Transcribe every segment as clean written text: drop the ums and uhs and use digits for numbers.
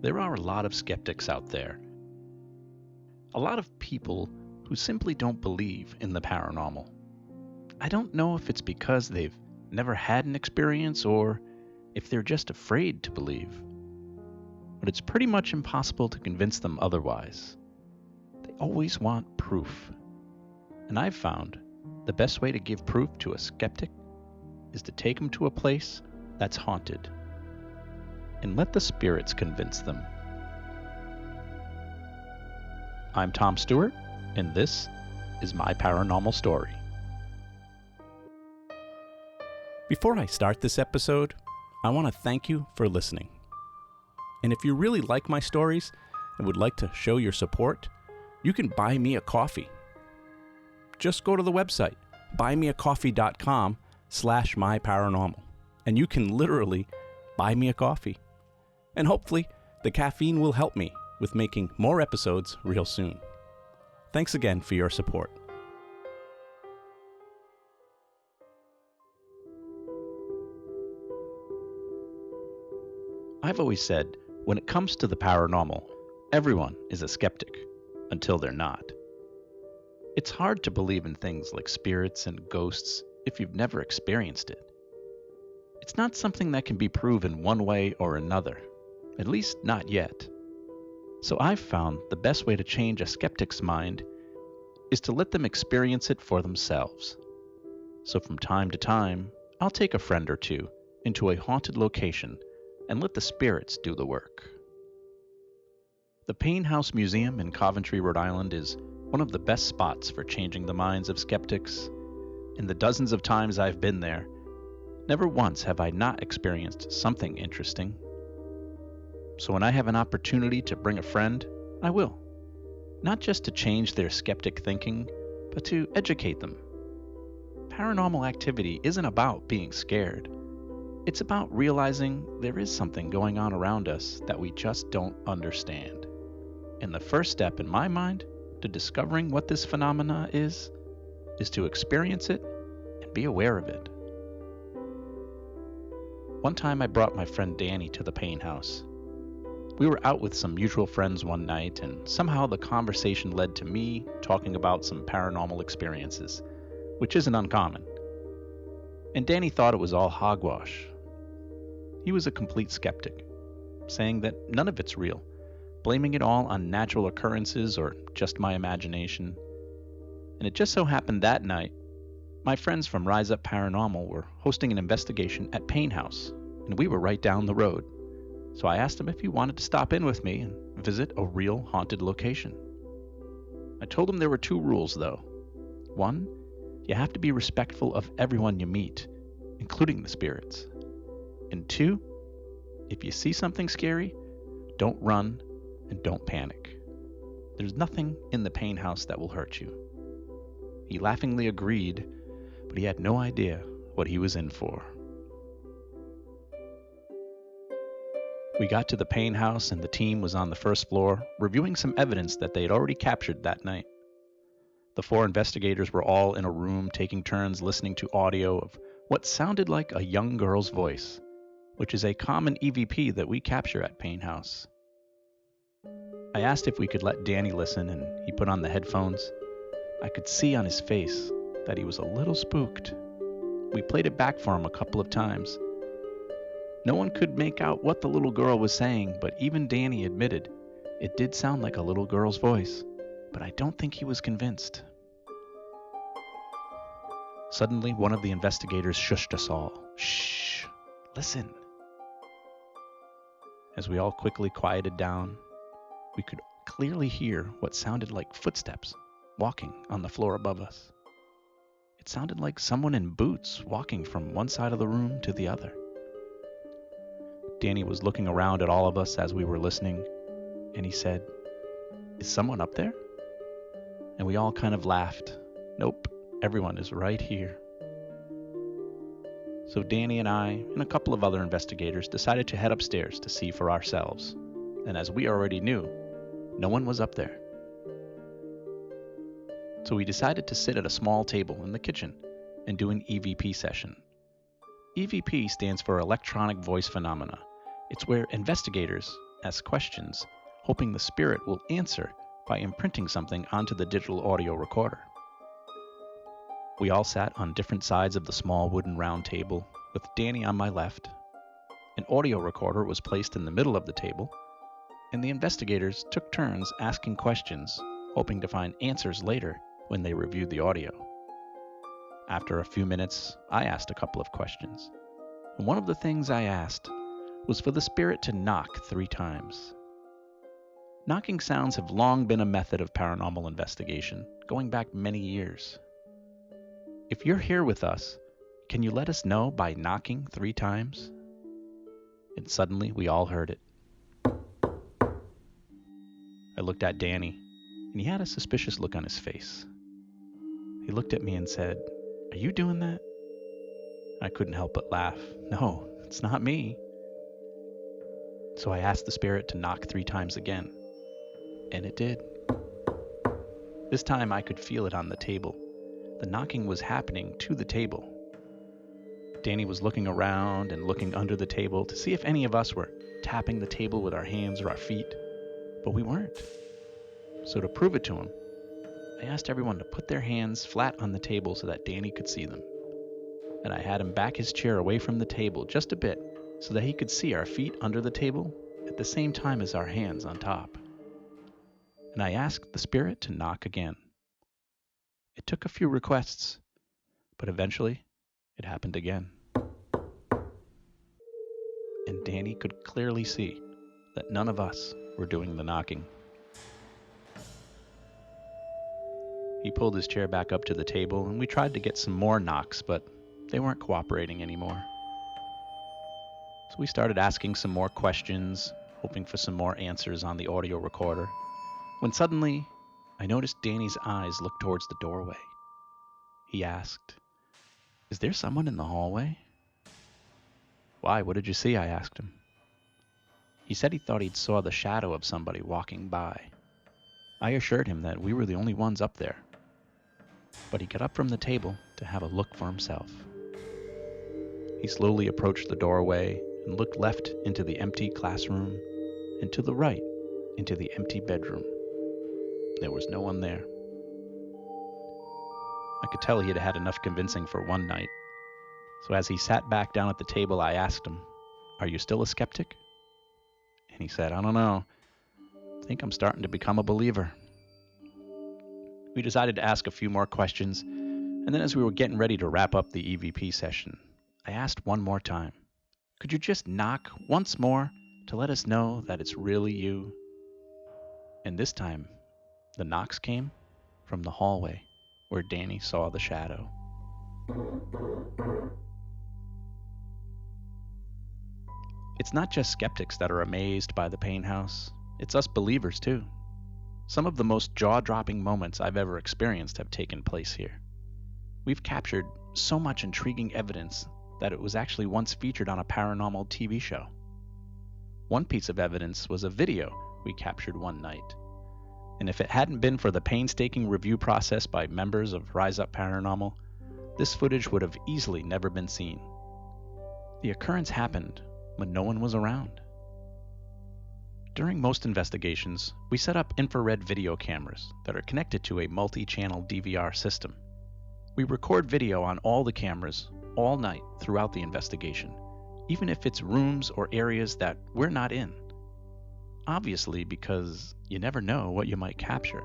There are a lot of skeptics out there. A lot of people who simply don't believe in the paranormal. I don't know if it's because they've never had an experience or if they're just afraid to believe. But it's pretty much impossible to convince them otherwise. They always want proof. And I've found the best way to give proof to a skeptic is to take them to a place that's haunted and let the spirits convince them. I'm Tom Stewart, and this is My Paranormal Story. Before I start this episode, I want to thank you for listening. And if you really like my stories and would like to show your support, you can buy me a coffee. Just go to the website, buymeacoffee.com/myparanormal, and you can literally buy me a coffee. And hopefully, the caffeine will help me with making more episodes real soon. Thanks again for your support. I've always said, when it comes to the paranormal, everyone is a skeptic until they're not. It's hard to believe in things like spirits and ghosts if you've never experienced it. It's not something that can be proven one way or another, at least not yet. So I've found the best way to change a skeptic's mind is to let them experience it for themselves. So from time to time, I'll take a friend or two into a haunted location and let the spirits do the work. The Paine House Museum in Coventry, Rhode Island is one of the best spots for changing the minds of skeptics. In the dozens of times I've been there, never once have I not experienced something interesting. So when I have an opportunity to bring a friend, I will. Not just to change their skeptic thinking, but to educate them. Paranormal activity isn't about being scared. It's about realizing there is something going on around us that we just don't understand. And the first step in my mind to discovering what this phenomena is to experience it and be aware of it. One time I brought my friend Danny to the Paine house. We were out with some mutual friends one night, and somehow the conversation led to me talking about some paranormal experiences, which isn't uncommon. And Danny thought it was all hogwash. He was a complete skeptic, saying that none of it's real, blaming it all on natural occurrences or just my imagination. And it just so happened that night, my friends from Rise Up Paranormal were hosting an investigation at Paine House, and we were right down the road. So I asked him if he wanted to stop in with me and visit a real haunted location. I told him there were 2 rules, though. 1, you have to be respectful of everyone you meet, including the spirits. And 2, if you see something scary, don't run and don't panic. There's nothing in the Paine house that will hurt you. He laughingly agreed, but he had no idea what he was in for. We got to the Paine house and the team was on the first floor, reviewing some evidence that they had already captured that night. The 4 investigators were all in a room taking turns listening to audio of what sounded like a young girl's voice, which is a common EVP that we capture at Paine House. I asked if we could let Danny listen, and he put on the headphones. I could see on his face that he was a little spooked. We played it back for him a couple of times. No one could make out what the little girl was saying, but even Danny admitted it did sound like a little girl's voice, but I don't think he was convinced. Suddenly, one of the investigators shushed us all. Shh, listen. As we all quickly quieted down, we could clearly hear what sounded like footsteps walking on the floor above us. It sounded like someone in boots walking from one side of the room to the other. Danny was looking around at all of us as we were listening, and he said, "Is someone up there?" And we all kind of laughed. Nope, everyone is right here. So Danny and I and a couple of other investigators decided to head upstairs to see for ourselves. And as we already knew, no one was up there. So we decided to sit at a small table in the kitchen and do an EVP session, EVP stands for Electronic Voice Phenomena. It's where investigators ask questions, hoping the spirit will answer by imprinting something onto the digital audio recorder. We all sat on different sides of the small wooden round table, with Danny on my left. An audio recorder was placed in the middle of the table, and the investigators took turns asking questions, hoping to find answers later when they reviewed the audio. After a few minutes, I asked a couple of questions, and one of the things I asked was for the spirit to knock 3 times. Knocking sounds have long been a method of paranormal investigation, going back many years. If you're here with us, can you let us know by knocking 3 times? And suddenly we all heard it. I looked at Danny, and he had a suspicious look on his face. He looked at me and said, "Are you doing that?" I couldn't help but laugh. "No, it's not me." So I asked the spirit to knock 3 times again, and it did. This time I could feel it on the table. The knocking was happening to the table. Danny was looking around and looking under the table to see if any of us were tapping the table with our hands or our feet, but we weren't. So to prove it to him, I asked everyone to put their hands flat on the table so that Danny could see them. And I had him back his chair away from the table just a bit so that he could see our feet under the table at the same time as our hands on top. And I asked the spirit to knock again. It took a few requests, but eventually it happened again. And Danny could clearly see that none of us were doing the knocking. He pulled his chair back up to the table, and we tried to get some more knocks, but they weren't cooperating anymore. So we started asking some more questions, hoping for some more answers on the audio recorder, when suddenly I noticed Danny's eyes look towards the doorway. He asked, "Is there someone in the hallway?" "Why, what did you see?" I asked him. He said he thought he'd saw the shadow of somebody walking by. I assured him that we were the only ones up there. But he got up from the table to have a look for himself. He slowly approached the doorway and looked left into the empty classroom and to the right into the empty bedroom. There was no one there. I could tell he had had enough convincing for one night. So as he sat back down at the table, I asked him, "Are you still a skeptic?" And he said, "I don't know. I think I'm starting to become a believer." We decided to ask a few more questions, and then as we were getting ready to wrap up the EVP session, I asked one more time, "Could you just knock once more to let us know that it's really you?" And this time, the knocks came from the hallway where Danny saw the shadow. It's not just skeptics that are amazed by the Paine house. It's us believers too. Some of the most jaw-dropping moments I've ever experienced have taken place here. We've captured so much intriguing evidence that it was actually once featured on a paranormal TV show. One piece of evidence was a video we captured one night. And if it hadn't been for the painstaking review process by members of Rise Up Paranormal, this footage would have easily never been seen. The occurrence happened when no one was around. During most investigations, we set up infrared video cameras that are connected to a multi-channel DVR system. We record video on all the cameras all night throughout the investigation, even if it's rooms or areas that we're not in. Obviously, because you never know what you might capture,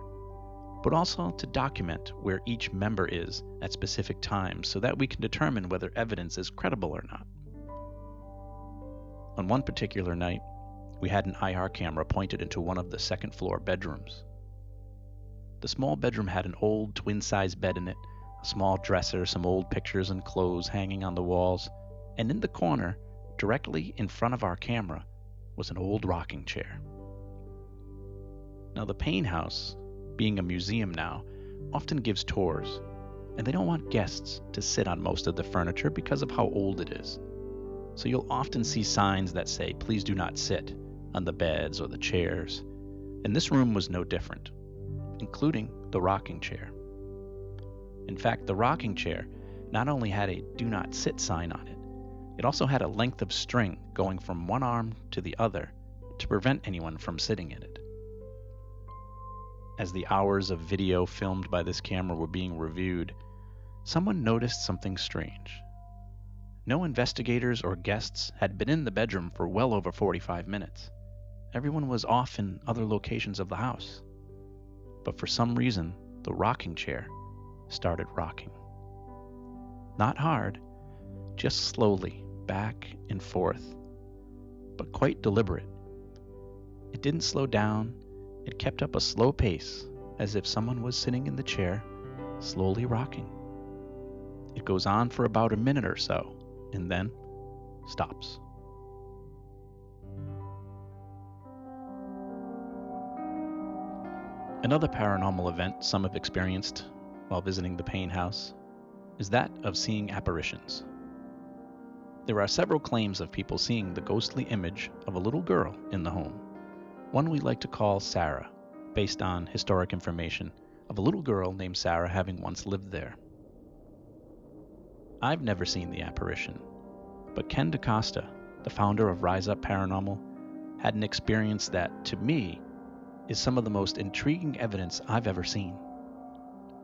but also to document where each member is at specific times so that we can determine whether evidence is credible or not. On one particular night, we had an IR camera pointed into one of the second-floor bedrooms. The small bedroom had an old twin-size bed in it, a small dresser, some old pictures and clothes hanging on the walls, and in the corner, directly in front of our camera, was an old rocking chair. Now, the Paine house, being a museum now, often gives tours, and they don't want guests to sit on most of the furniture because of how old it is. So you'll often see signs that say, "Please do not sit," on the beds or the chairs, and this room was no different, including the rocking chair. In fact, the rocking chair not only had a "Do not sit" sign on it, It also had a length of string going from one arm to the other to prevent anyone from sitting in it. As the hours of video filmed by this camera were being reviewed, someone noticed something strange. No investigators or guests had been in the bedroom for well over 45 minutes. Everyone was off in other locations of the house. But for some reason, the rocking chair started rocking. Not hard, just slowly, back and forth, but quite deliberate. It didn't slow down, it kept up a slow pace, as if someone was sitting in the chair, slowly rocking. It goes on for about a minute or so, and then stops. Another paranormal event some have experienced while visiting the Paine house is that of seeing apparitions. There are several claims of people seeing the ghostly image of a little girl in the home. One we like to call Sarah, based on historic information of a little girl named Sarah having once lived there. I've never seen the apparition, but Ken DaCosta, the founder of Rise Up Paranormal, had an experience that, to me, is some of the most intriguing evidence I've ever seen.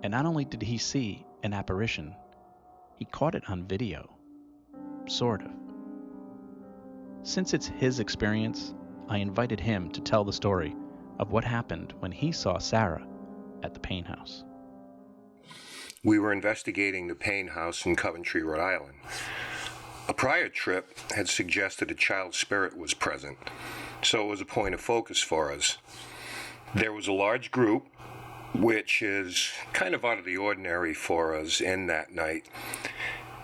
And not only did he see an apparition, he caught it on video. Sort of. Since it's his experience, I invited him to tell the story of what happened when he saw Sarah at the Paine house. We were investigating the Paine house in Coventry, Rhode Island. A prior trip had suggested a child spirit was present, so it was a point of focus for us. There was a large group, which is kind of out of the ordinary for us in that night.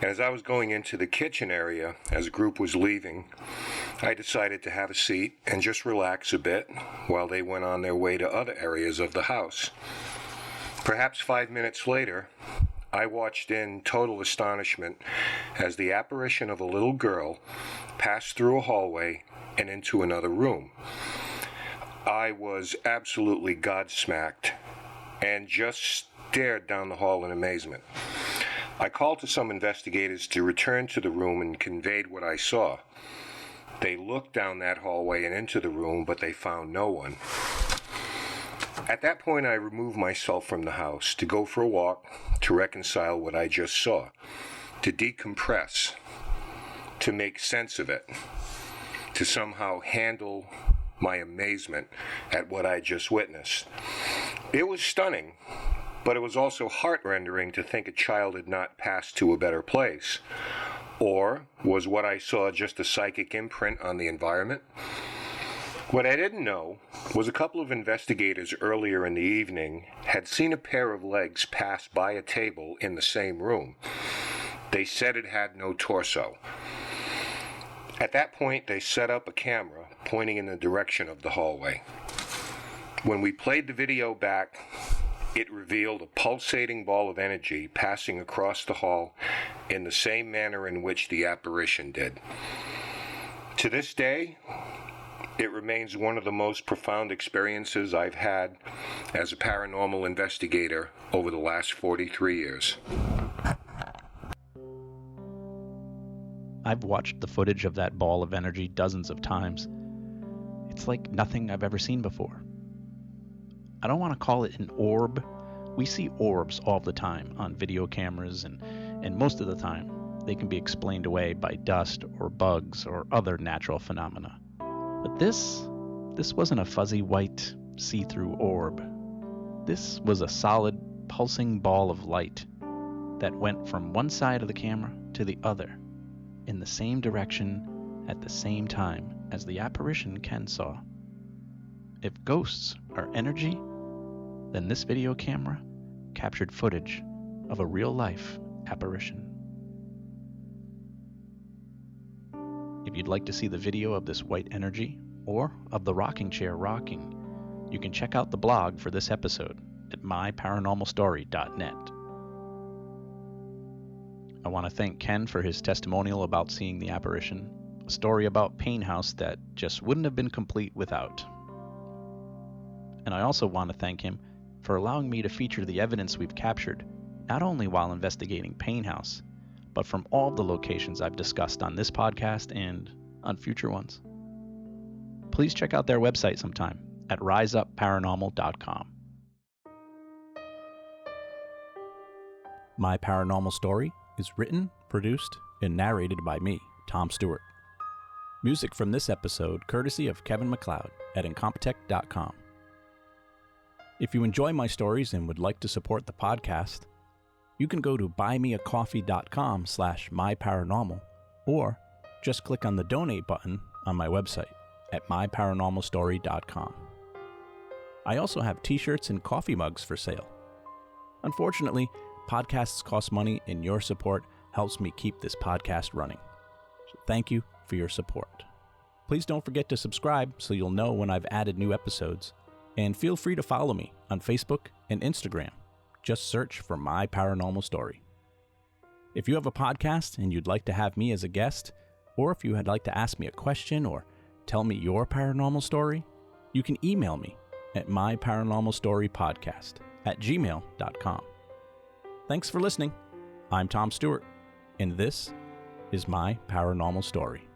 And as I was going into the kitchen area, as the group was leaving, I decided to have a seat and just relax a bit while they went on their way to other areas of the house. Perhaps 5 minutes later, I watched in total astonishment as the apparition of a little girl passed through a hallway and into another room. I was absolutely gobsmacked and just stared down the hall in amazement. I called to some investigators to return to the room and conveyed what I saw. They looked down that hallway and into the room, but they found no one. At that point, I removed myself from the house to go for a walk, to reconcile what I just saw, to decompress, to make sense of it, to somehow handle my amazement at what I just witnessed. It was stunning, but it was also heart-rending to think a child had not passed to a better place. Or was what I saw just a psychic imprint on the environment? What I didn't know was a couple of investigators earlier in the evening had seen a pair of legs pass by a table in the same room. They said it had no torso. At that point, they set up a camera pointing in the direction of the hallway. When we played the video back, it revealed a pulsating ball of energy passing across the hall in the same manner in which the apparition did. To this day, it remains one of the most profound experiences I've had as a paranormal investigator over the last 43 years. I've watched the footage of that ball of energy dozens of times. It's like nothing I've ever seen before. I don't want to call it an orb. We see orbs all the time on video cameras, and most of the time they can be explained away by dust or bugs or other natural phenomena. But this wasn't a fuzzy white see-through orb. This was a solid pulsing ball of light that went from one side of the camera to the other in the same direction at the same time as the apparition Ken saw. If ghosts are energy, then this video camera captured footage of a real-life apparition. If you'd like to see the video of this white energy or of the rocking chair rocking, you can check out the blog for this episode at myparanormalstory.net. I want to thank Ken for his testimonial about seeing the apparition, a story about Paine House that just wouldn't have been complete without. And I also want to thank him for allowing me to feature the evidence we've captured, not only while investigating Paine House, but from all the locations I've discussed on this podcast and on future ones. Please check out their website sometime at riseupparanormal.com. My Paranormal Story is written, produced, and narrated by me, Tom Stewart. Music from this episode courtesy of Kevin MacLeod at Incompetech.com. If you enjoy my stories and would like to support the podcast, you can go to buymeacoffee.com/myparanormal or just click on the donate button on my website at myparanormalstory.com. I also have t-shirts and coffee mugs for sale. Unfortunately, podcasts cost money and your support helps me keep this podcast running. So thank you for your support. Please don't forget to subscribe so you'll know when I've added new episodes. And feel free to follow me on Facebook and Instagram. Just search for My Paranormal Story. If you have a podcast and you'd like to have me as a guest, or if you would like to ask me a question or tell me your paranormal story, you can email me at myparanormalstorypodcast@gmail.com. Thanks for listening. I'm Tom Stewart, and this is My Paranormal Story.